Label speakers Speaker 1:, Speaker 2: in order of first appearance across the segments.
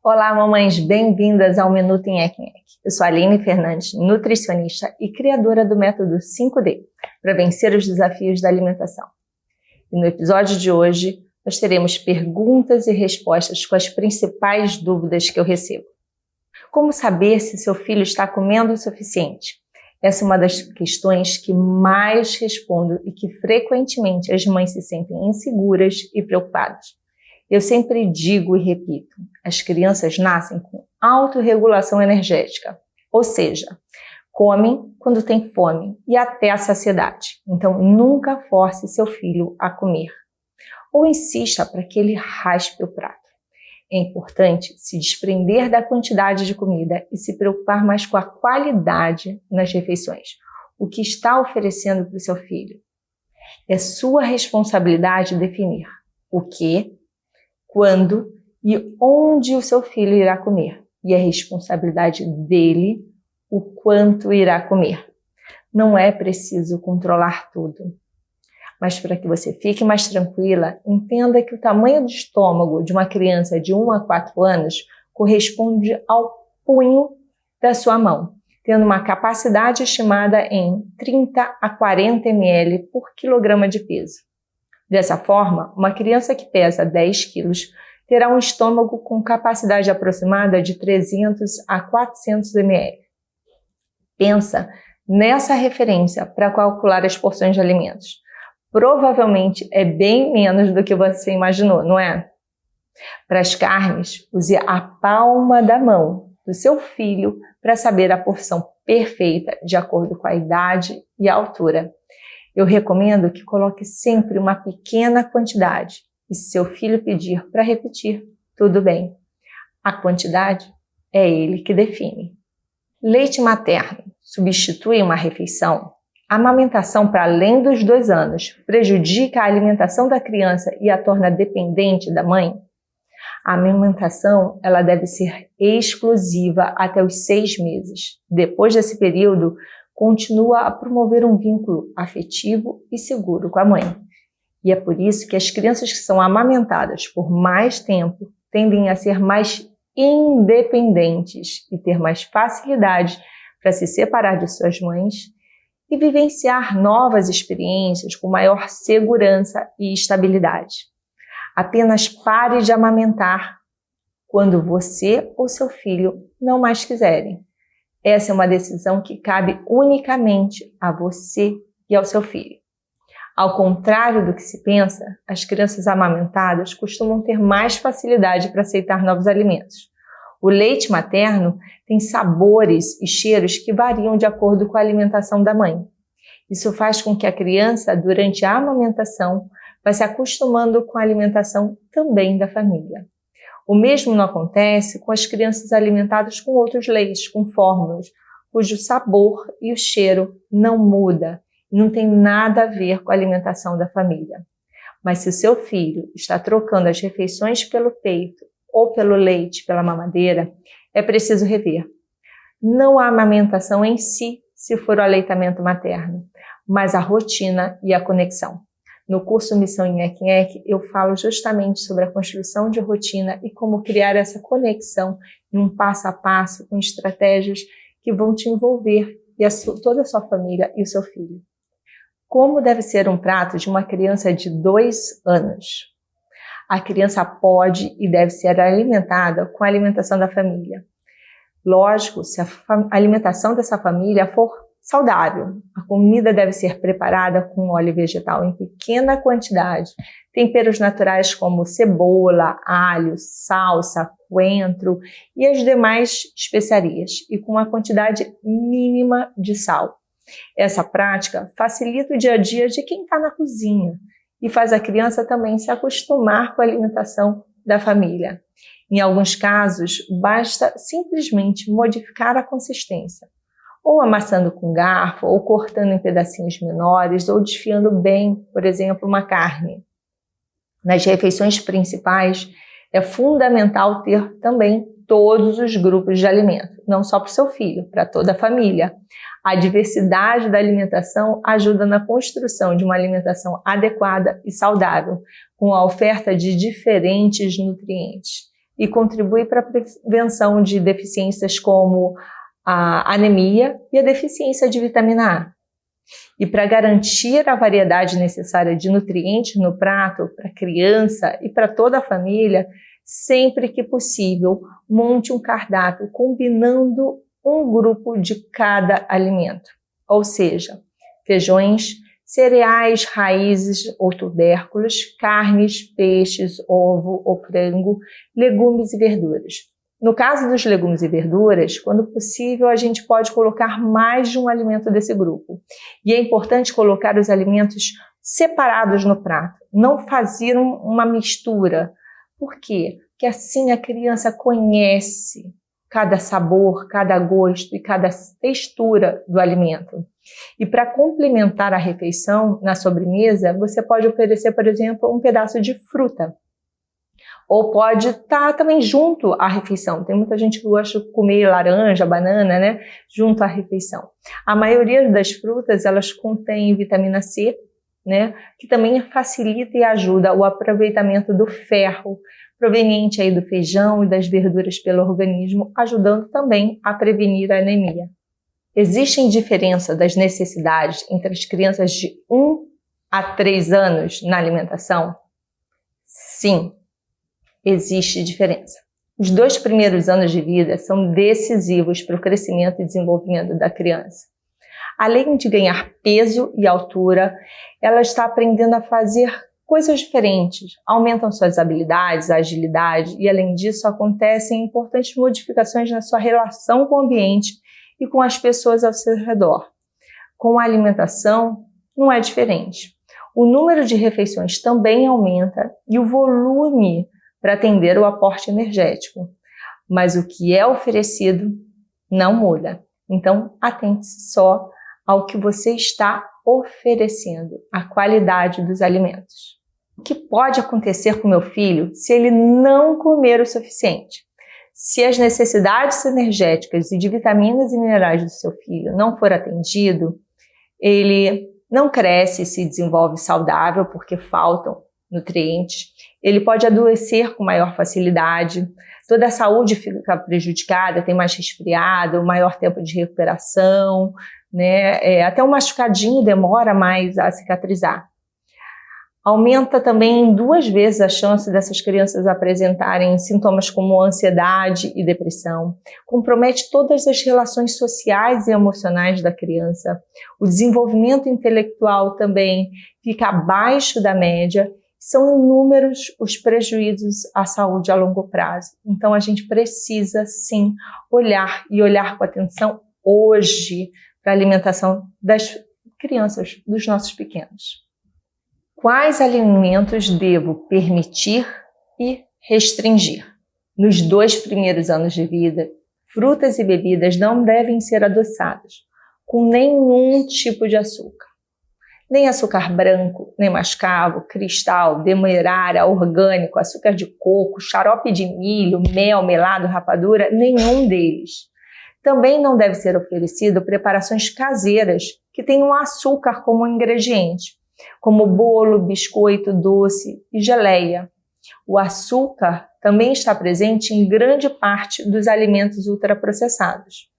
Speaker 1: Olá, mamães, bem-vindas ao Minuto em Equinec. Eu sou a Aline Fernandes, nutricionista e criadora do método 5D para vencer os desafios da alimentação. E no episódio de hoje, nós teremos perguntas e respostas com as principais dúvidas que eu recebo. Como saber se seu filho está comendo o suficiente? Essa é uma das questões que mais respondo e que frequentemente as mães se sentem inseguras e preocupadas. Eu sempre digo e repito, as crianças nascem com autorregulação energética, ou seja, comem quando tem fome e até a saciedade. Então, nunca force seu filho a comer ou insista para que ele raspe o prato. É importante se desprender da quantidade de comida e se preocupar mais com a qualidade nas refeições. O que está oferecendo para o seu filho? É sua responsabilidade definir o que, quando e onde o seu filho irá comer. E é responsabilidade dele o quanto irá comer. Não é preciso controlar tudo. Mas para que você fique mais tranquila, entenda que o tamanho do estômago de uma criança de 1 a 4 anos corresponde ao punho da sua mão, tendo uma capacidade estimada em 30 a 40 ml por quilograma de peso. Dessa forma, uma criança que pesa 10 quilos terá um estômago com capacidade aproximada de 300 a 400 ml. Pensa nessa referência para calcular as porções de alimentos. Provavelmente é bem menos do que você imaginou, não é? Para as carnes, use a palma da mão do seu filho para saber a porção perfeita de acordo com a idade e a altura. Eu recomendo que coloque sempre uma pequena quantidade e se seu filho pedir para repetir, tudo bem. A quantidade é ele que define. Leite materno substitui uma refeição? A amamentação para além dos 2 anos prejudica a alimentação da criança e a torna dependente da mãe? A amamentação ela deve ser exclusiva até os 6 meses. Depois desse período, continua a promover um vínculo afetivo e seguro com a mãe. E é por isso que as crianças que são amamentadas por mais tempo tendem a ser mais independentes e ter mais facilidade para se separar de suas mães e vivenciar novas experiências com maior segurança e estabilidade. Apenas pare de amamentar quando você ou seu filho não mais quiserem. Essa é uma decisão que cabe unicamente a você e ao seu filho. Ao contrário do que se pensa, as crianças amamentadas costumam ter mais facilidade para aceitar novos alimentos. O leite materno tem sabores e cheiros que variam de acordo com a alimentação da mãe. Isso faz com que a criança, durante a amamentação, vá se acostumando com a alimentação também da família. O mesmo não acontece com as crianças alimentadas com outros leites, com fórmulas, cujo sabor e o cheiro não muda e não tem nada a ver com a alimentação da família. Mas se o seu filho está trocando as refeições pelo peito ou pelo leite, pela mamadeira, é preciso rever. Não a amamentação em si, se for o aleitamento materno, mas a rotina e a conexão. No curso Missão em Equinec, eu falo justamente sobre a construção de rotina e como criar essa conexão em um passo a passo com estratégias que vão te envolver e toda a sua família e o seu filho. Como deve ser um prato de uma criança de 2 anos? A criança pode e deve ser alimentada com a alimentação da família. Lógico, se a alimentação dessa família for saudável. A comida deve ser preparada com óleo vegetal em pequena quantidade, temperos naturais como cebola, alho, salsa, coentro e as demais especiarias, e com uma quantidade mínima de sal. Essa prática facilita o dia a dia de quem está na cozinha e faz a criança também se acostumar com a alimentação da família. Em alguns casos, basta simplesmente modificar a consistência, ou amassando com garfo, ou cortando em pedacinhos menores, ou desfiando bem, por exemplo, uma carne. Nas refeições principais, é fundamental ter também todos os grupos de alimento, não só para o seu filho, para toda a família. A diversidade da alimentação ajuda na construção de uma alimentação adequada e saudável, com a oferta de diferentes nutrientes. e contribui para a prevenção de deficiências como a anemia e a deficiência de vitamina A. E para garantir a variedade necessária de nutrientes no prato para a criança e para toda a família, sempre que possível, monte um cardápio combinando um grupo de cada alimento, ou seja, feijões, cereais, raízes ou tubérculos, carnes, peixes, ovo ou frango, legumes e verduras. No caso dos legumes e verduras, quando possível, a gente pode colocar mais de um alimento desse grupo. E é importante colocar os alimentos separados no prato, não fazer uma mistura. Por quê? Porque assim a criança conhece cada sabor, cada gosto e cada textura do alimento. E para complementar a refeição na sobremesa, você pode oferecer, por exemplo, um pedaço de fruta. Ou pode estar também junto à refeição. Tem muita gente que gosta de comer laranja, banana, né? Junto à refeição. A maioria das frutas, elas contêm vitamina C, né? Que também facilita e ajuda o aproveitamento do ferro proveniente aí do feijão e das verduras pelo organismo, ajudando também a prevenir a anemia. Existem diferença das necessidades entre as crianças de 1 a 3 anos na alimentação? Sim. Existe diferença. Os 2 primeiros anos de vida são decisivos para o crescimento e desenvolvimento da criança. Além de ganhar peso e altura, ela está aprendendo a fazer coisas diferentes, aumentam suas habilidades, a agilidade e, além disso, acontecem importantes modificações na sua relação com o ambiente e com as pessoas ao seu redor. Com a alimentação, não é diferente. O número de refeições também aumenta e o volume para atender o aporte energético, mas o que é oferecido não muda. Então, atente-se só ao que você está oferecendo, a qualidade dos alimentos. O que pode acontecer com meu filho se ele não comer o suficiente? Se as necessidades energéticas e de vitaminas e minerais do seu filho não for atendido, ele não cresce e se desenvolve saudável porque faltam nutrientes, ele pode adoecer com maior facilidade, toda a saúde fica prejudicada, tem mais resfriado, maior tempo de recuperação, né? Até um machucadinho demora mais a cicatrizar. Aumenta também 2 vezes a chance dessas crianças apresentarem sintomas como ansiedade e depressão. Compromete todas as relações sociais e emocionais da criança. O desenvolvimento intelectual também fica abaixo da média. São inúmeros os prejuízos à saúde a longo prazo. Então a gente precisa sim olhar com atenção hoje para a alimentação das crianças, dos nossos pequenos. Quais alimentos devo permitir e restringir? Nos 2 primeiros anos de vida, frutas e bebidas não devem ser adoçadas com nenhum tipo de açúcar. Nem açúcar branco, nem mascavo, cristal, demerara, orgânico, açúcar de coco, xarope de milho, mel, melado, rapadura, nenhum deles. Também não deve ser oferecido preparações caseiras que tenham açúcar como ingrediente, como bolo, biscoito, doce e geleia. O açúcar também está presente em grande parte dos alimentos ultraprocessados.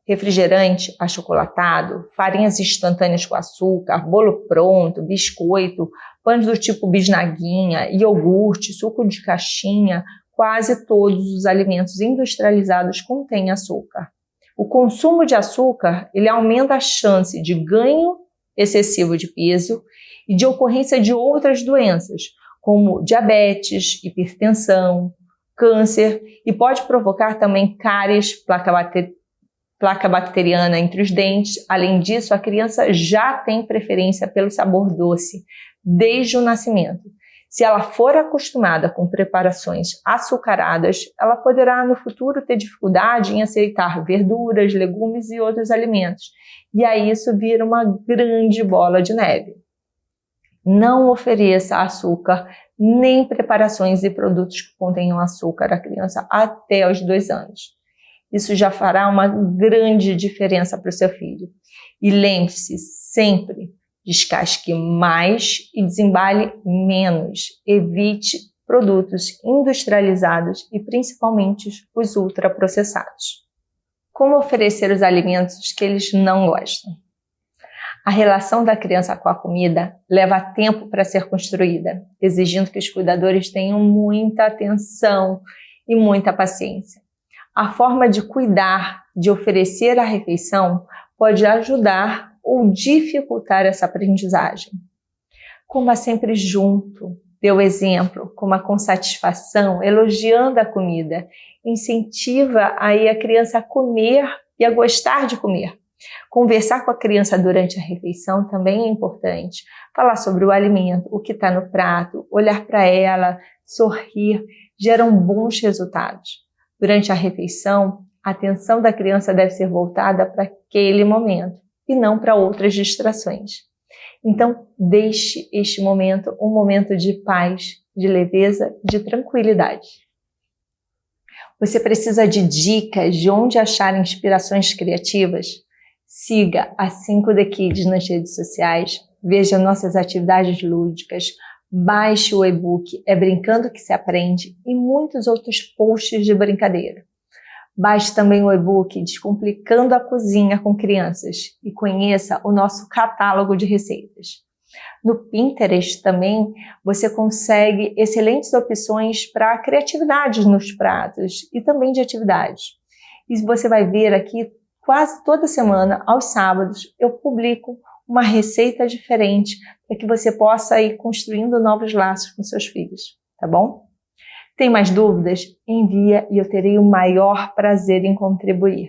Speaker 1: Refrigerante achocolatado, farinhas instantâneas com açúcar, bolo pronto, biscoito, pães do tipo bisnaguinha, iogurte, suco de caixinha, quase todos os alimentos industrializados contêm açúcar. O consumo de açúcar, ele aumenta a chance de ganho excessivo de peso e de ocorrência de outras doenças, como diabetes, hipertensão, câncer, e pode provocar também cáries, placa bacteriana entre os dentes. Além disso, a criança já tem preferência pelo sabor doce desde o nascimento. Se ela for acostumada com preparações açucaradas, ela poderá no futuro ter dificuldade em aceitar verduras, legumes e outros alimentos. E aí isso vira uma grande bola de neve. Não ofereça açúcar nem preparações e produtos que contenham açúcar à criança até os 2 anos. Isso já fará uma grande diferença para o seu filho. E lembre-se sempre, descasque mais e desembale menos. Evite produtos industrializados e principalmente os ultraprocessados. Como oferecer os alimentos que eles não gostam? A relação da criança com a comida leva tempo para ser construída, exigindo que os cuidadores tenham muita atenção e muita paciência. A forma de cuidar, de oferecer a refeição, pode ajudar ou dificultar essa aprendizagem. Coma sempre junto, dê o exemplo, coma com satisfação, elogiando a comida. Incentiva aí a criança a comer e a gostar de comer. Conversar com a criança durante a refeição também é importante. Falar sobre o alimento, o que está no prato, olhar para ela, sorrir, geram bons resultados. Durante a refeição, a atenção da criança deve ser voltada para aquele momento e não para outras distrações. Então, deixe este momento um momento de paz, de leveza, de tranquilidade. Você precisa de dicas de onde achar inspirações criativas? Siga a 5D Kids nas redes sociais, veja nossas atividades lúdicas, baixe o e-book É Brincando que se Aprende e muitos outros posts de brincadeira. Baixe também o e-book Descomplicando a Cozinha com Crianças e conheça o nosso catálogo de receitas. No Pinterest também você consegue excelentes opções para criatividade nos pratos e também de atividades. E você vai ver aqui, quase toda semana, aos sábados, eu publico uma receita diferente para que você possa ir construindo novos laços com seus filhos, tá bom? Tem mais dúvidas? Envia e eu terei o maior prazer em contribuir.